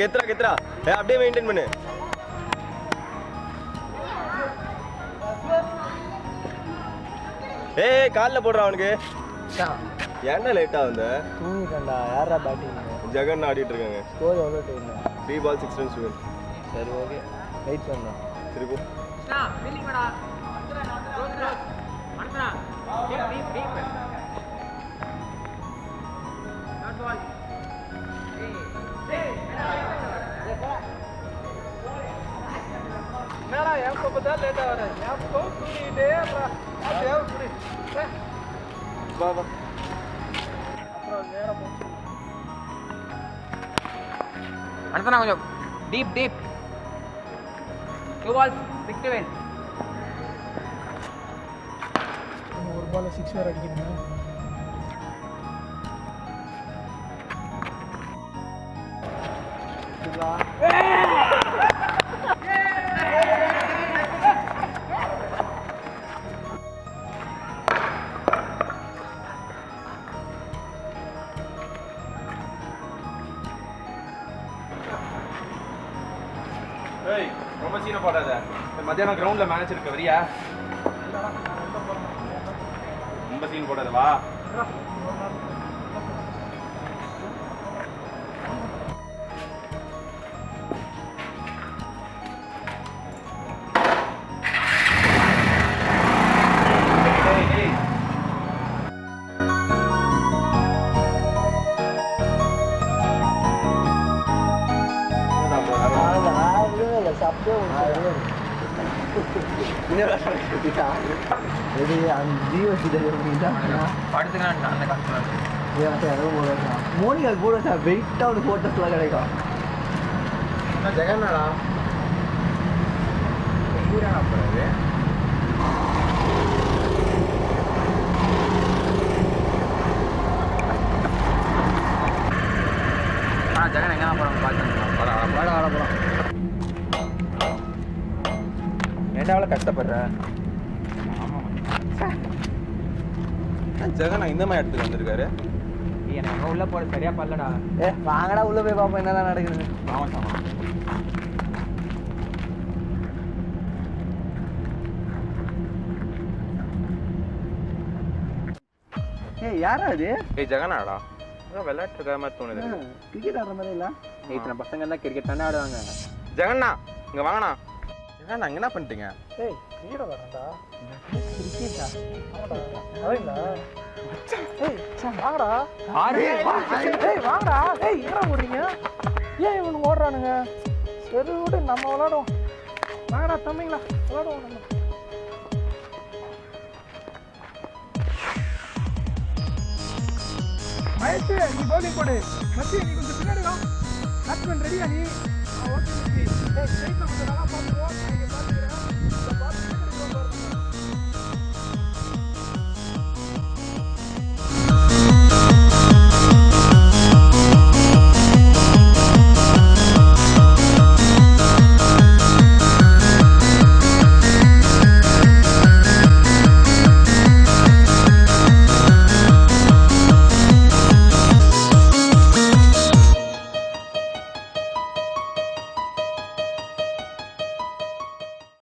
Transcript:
கெத்துறா கெத்துறா. அப்படியே மெயின்டைன் பண்ணு. காலில் போடுறான் அவனுக்கு. ஏன்டா லேட்டா வந்த? தூங்கிட்டேன்டா. யாரா பேட்டிங்? ஜெகன் ஆடிட்டு இருக்காங்க. ஸ்கோர் எவ்வளோ டைம்? 3 balls 6 runs win. சரி ஓகே, வெயிட் பண்ணா. சரி போ. என்னடா என் பக்கத்தா லேட்டா வர? என் பக்கம் தூங்கிட்டே வா வா. அப்புறம் நேரம் அனுப்புனா கொஞ்சம் deep deep. 2 balls 6 to win. ஒரு பால் 6 வேற அடிக்கணுமா? ரொம்ப சீனை போடாத. மத்தியானம் கிரவுண்ட்ல மேட்ச் இருக்கு, வரியா? ரொம்ப சீன் போடாத, வா. மோனிகால் போட வெயிட்டா ஒரு போட்டோஸ்லாம் கிடைக்கும். ஜெகன்னாடா ஊரானா போறாரு. ஜெகன் எங்கே போகிறாங்க பார்த்து ஏன்டா அவ்வளோ கஷ்டப்படுற? ஜெகன் இந்த மாதிரி இடத்துக்கு வந்திருக்காரு. எனக்கு உள்ளே போட சரியா பண்ணலடா. வாங்கடா உள்ள போய் பார்ப்போம் என்னதான் நடக்குது. ஆமாம் சாமா. யாரா அது? ஜெகனாடா விளையாட்டு இருக்கிற மாதிரி தோணுது. கிரிக்கெட் ஆடுற மாதிரி இல்ல? இத்தனை பசங்க எல்லாம் கிரிக்கெட் தானே ஆடுவாங்க. ஜெகண்ணா இங்க வாங்கண்ணா. ஜெகண்ணா இங்க என்ன பண்ணிட்டீங்க? கிரிக்கெட் ஆடுறான்டா. கிரிக்கெட்டா? ஆமாடா. வாங்கடா. வாங்கடா. என்னடா ஓடுறீங்க? ஏன் இவனுங்க ஓடுறானுங்க? சரி விடு, நம்ம விளையாடுவோம். வாங்கடா தம்பிங்களா, விளையாடுவோம் நம்ம. மயத்து நீ பவுலிங் போடு. மச்சி நீ கொஞ்சம் பின்னாடி வா. பேட்ஸ்மேன் ரெடியா நீ? ஓகே மச்சி. கொஞ்சம் நல்லா பார்த்துக்கோ.